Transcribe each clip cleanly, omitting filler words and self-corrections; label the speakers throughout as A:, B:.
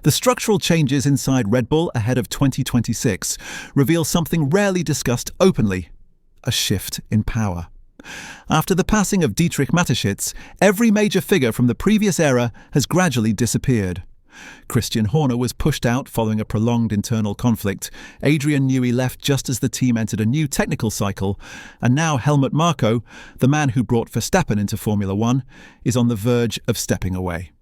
A: The structural changes inside Red Bull ahead of 2026 reveal something rarely discussed openly: a shift in power. After the passing of Dietrich Mateschitz, every major figure from the previous era has gradually disappeared. Christian Horner was pushed out following a prolonged internal conflict. Adrian Newey left just as the team entered a new technical cycle. And now Helmut Marko, the man who brought Verstappen into Formula One, is on the verge of stepping away.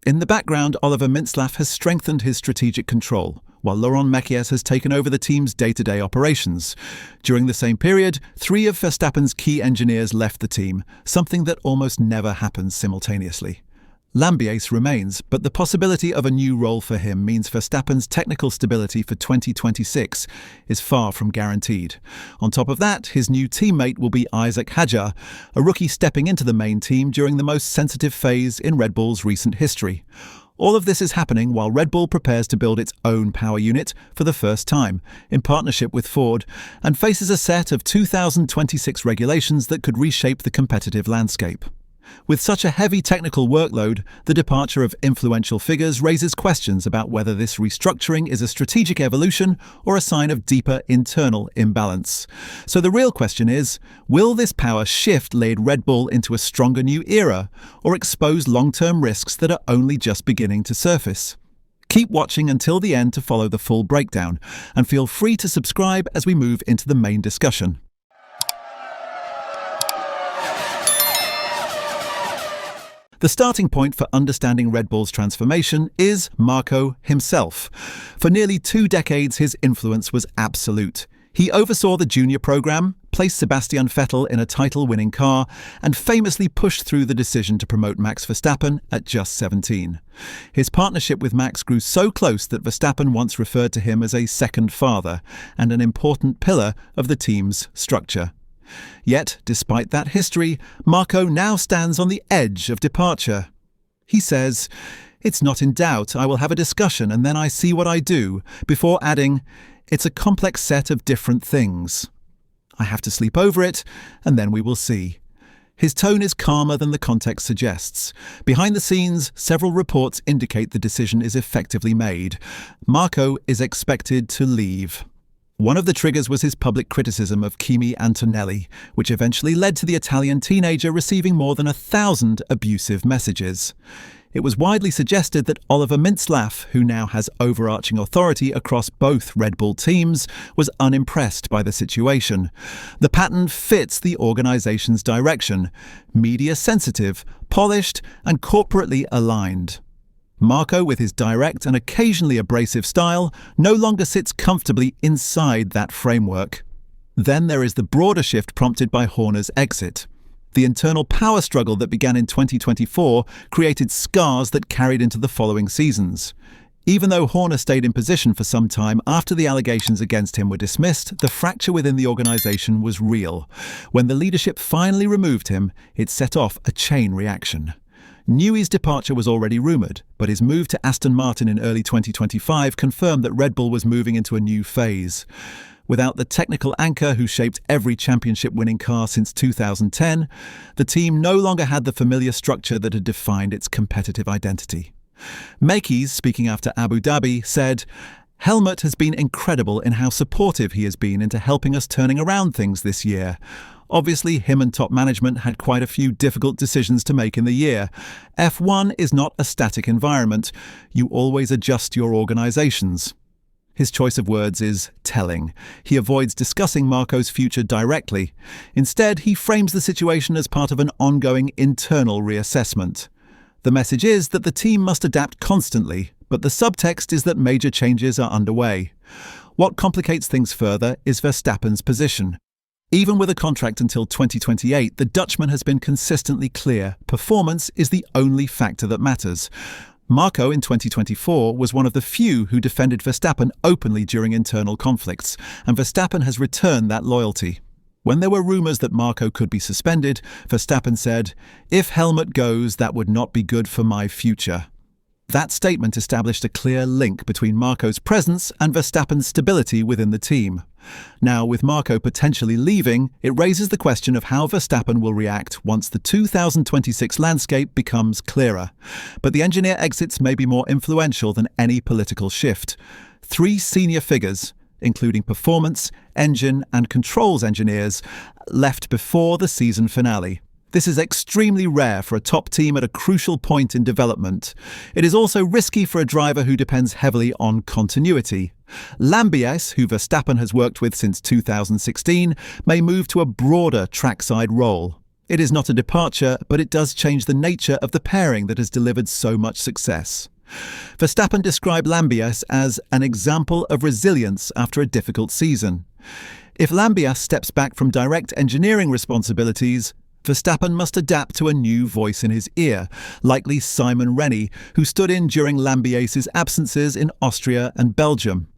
A: In the background, Oliver Mintzlaff has strengthened his strategic control, while Laurent Mekies has taken over the team's day-to-day operations. During the same period, 3 of Verstappen's key engineers left the team, something that almost never happens simultaneously. Lambiase remains, but the possibility of a new role for him means Verstappen's technical stability for 2026 is far from guaranteed. On top of that, his new teammate will be Isaac Hadjar, a rookie stepping into the main team during the most sensitive phase in Red Bull's recent history. All of this is happening while Red Bull prepares to build its own power unit for the first time, in partnership with Ford, and faces a set of 2026 regulations that could reshape the competitive landscape. With such a heavy technical workload, the departure of influential figures raises questions about whether this restructuring is a strategic evolution or a sign of deeper internal imbalance. So the real question is, will this power shift lead Red Bull into a stronger new era, or expose long-term risks that are only just beginning to surface? Keep watching until the end to follow the full breakdown, and feel free to subscribe as we move into the main discussion. The starting point for understanding Red Bull's transformation is Marko himself. For nearly 2 decades, his influence was absolute. He oversaw the junior program, placed Sebastian Vettel in a title-winning car, and famously pushed through the decision to promote Max Verstappen at just 17. His partnership with Max grew so close that Verstappen once referred to him as a second father and an important pillar of the team's structure. Yet, despite that history, Marko now stands on the edge of departure. He says, "It's not in doubt, I will have a discussion and then I see what I do," before adding, "It's a complex set of different things. I have to sleep over it, and then we will see." His tone is calmer than the context suggests. Behind the scenes, several reports indicate the decision is effectively made. Marko is expected to leave. One of the triggers was his public criticism of Kimi Antonelli, which eventually led to the Italian teenager receiving more than 1,000 abusive messages. It was widely suggested that Oliver Mintzlaff, who now has overarching authority across both Red Bull teams, was unimpressed by the situation. The pattern fits the organization's direction: media-sensitive, polished, and corporately aligned. Marko, with his direct and occasionally abrasive style, no longer sits comfortably inside that framework. Then there is the broader shift prompted by Horner's exit. The internal power struggle that began in 2024 created scars that carried into the following seasons. Even though Horner stayed in position for some time after the allegations against him were dismissed, the fracture within the organization was real. When the leadership finally removed him, it set off a chain reaction. Newey's departure was already rumoured, but his move to Aston Martin in early 2025 confirmed that Red Bull was moving into a new phase. Without the technical anchor who shaped every championship-winning car since 2010, the team no longer had the familiar structure that had defined its competitive identity. Mekies, speaking after Abu Dhabi, said, "Helmut has been incredible in how supportive he has been into helping us turning around things this year. Obviously, him and top management had quite a few difficult decisions to make in the year. F1 is not a static environment. You always adjust your organizations." His choice of words is telling. He avoids discussing Marko's future directly. Instead, he frames the situation as part of an ongoing internal reassessment. The message is that the team must adapt constantly, but the subtext is that major changes are underway. What complicates things further is Verstappen's position. Even with a contract until 2028, the Dutchman has been consistently clear: performance is the only factor that matters. Marko in 2024 was one of the few who defended Verstappen openly during internal conflicts, and Verstappen has returned that loyalty. When there were rumours that Marko could be suspended, Verstappen said, "If Helmut goes, that would not be good for my future." That statement established a clear link between Marko's presence and Verstappen's stability within the team. Now, with Marko potentially leaving, it raises the question of how Verstappen will react once the 2026 landscape becomes clearer. But the engineer exits may be more influential than any political shift. 3 senior figures, including performance, engine, and controls engineers, left before the season finale. This is extremely rare for a top team at a crucial point in development. It is also risky for a driver who depends heavily on continuity. Lambies, who Verstappen has worked with since 2016, may move to a broader trackside role. It is not a departure, but it does change the nature of the pairing that has delivered so much success. Verstappen described Lambies as an example of resilience after a difficult season. If Lambies steps back from direct engineering responsibilities, Verstappen must adapt to a new voice in his ear, likely Simon Rennie, who stood in during Lambies' absences in Austria and Belgium.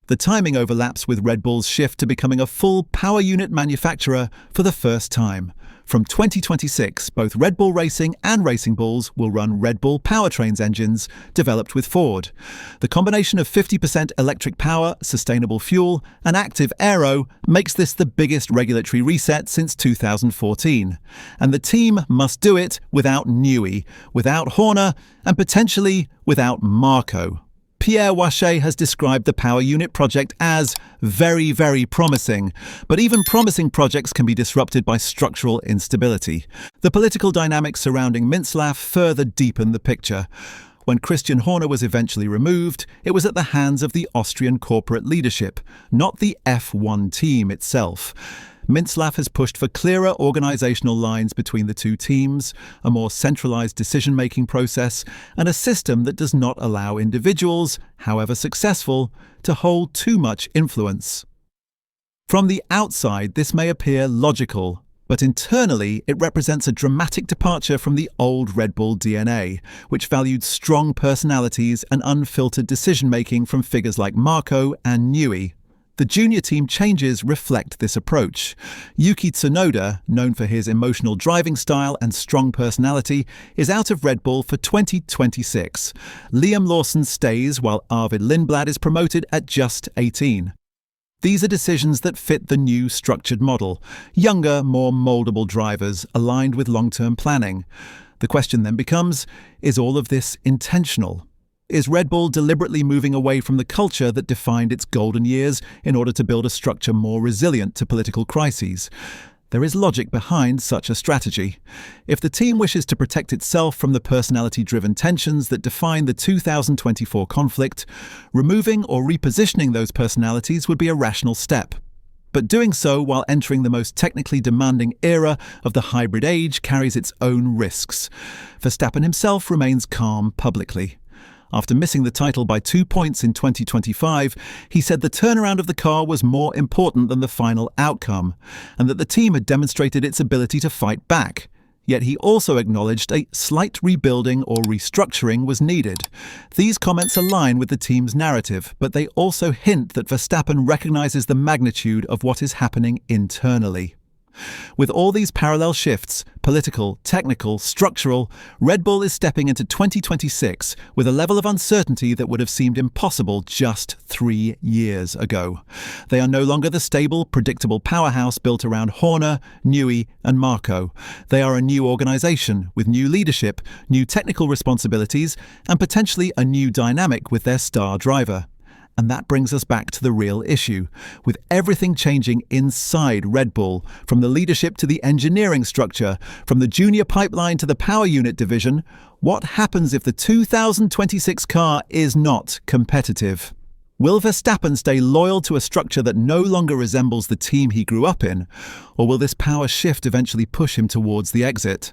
A: The timing overlaps with Red Bull's shift to becoming a full power unit manufacturer for the first time. From 2026, both Red Bull Racing and Racing Bulls will run Red Bull powertrains engines developed with Ford. The combination of 50% electric power, sustainable fuel, and active aero makes this the biggest regulatory reset since 2014. And the team must do it without Newey, without Horner, and potentially without Marko. Pierre Wache has described the power unit project as very, very promising, but even promising projects can be disrupted by structural instability. The political dynamics surrounding Mintzlaff further deepen the picture. When Christian Horner was eventually removed, it was at the hands of the Austrian corporate leadership, not the F1 team itself. Mintzlaff has pushed for clearer organisational lines between the two teams, a more centralised decision-making process, and a system that does not allow individuals, however successful, to hold too much influence. From the outside, this may appear logical, but internally it represents a dramatic departure from the old Red Bull DNA, which valued strong personalities and unfiltered decision-making from figures like Marko and Newey. The junior team changes reflect this approach. Yuki Tsunoda, known for his emotional driving style and strong personality, is out of Red Bull for 2026. Liam Lawson stays while Arvid Lindblad is promoted at just 18. These are decisions that fit the new structured model. Younger, more moldable drivers aligned with long-term planning. The question then becomes, is all of this intentional? Is Red Bull deliberately moving away from the culture that defined its golden years in order to build a structure more resilient to political crises? There is logic behind such a strategy. If the team wishes to protect itself from the personality-driven tensions that define the 2024 conflict, removing or repositioning those personalities would be a rational step. But doing so while entering the most technically demanding era of the hybrid age carries its own risks. Verstappen himself remains calm publicly. After missing the title by 2 points in 2025, he said the turnaround of the car was more important than the final outcome, and that the team had demonstrated its ability to fight back. Yet he also acknowledged a slight rebuilding or restructuring was needed. These comments align with the team's narrative, but they also hint that Verstappen recognizes the magnitude of what is happening internally. With all these parallel shifts, political, technical, structural, Red Bull is stepping into 2026 with a level of uncertainty that would have seemed impossible just 3 years ago. They are no longer the stable, predictable powerhouse built around Horner, Newey, and Marko. They are a new organisation with new leadership, new technical responsibilities, and potentially a new dynamic with their star driver. And that brings us back to the real issue. With everything changing inside Red Bull, from the leadership to the engineering structure, from the junior pipeline to the power unit division, what happens if the 2026 car is not competitive? Will Verstappen stay loyal to a structure that no longer resembles the team he grew up in, or will this power shift eventually push him towards the exit?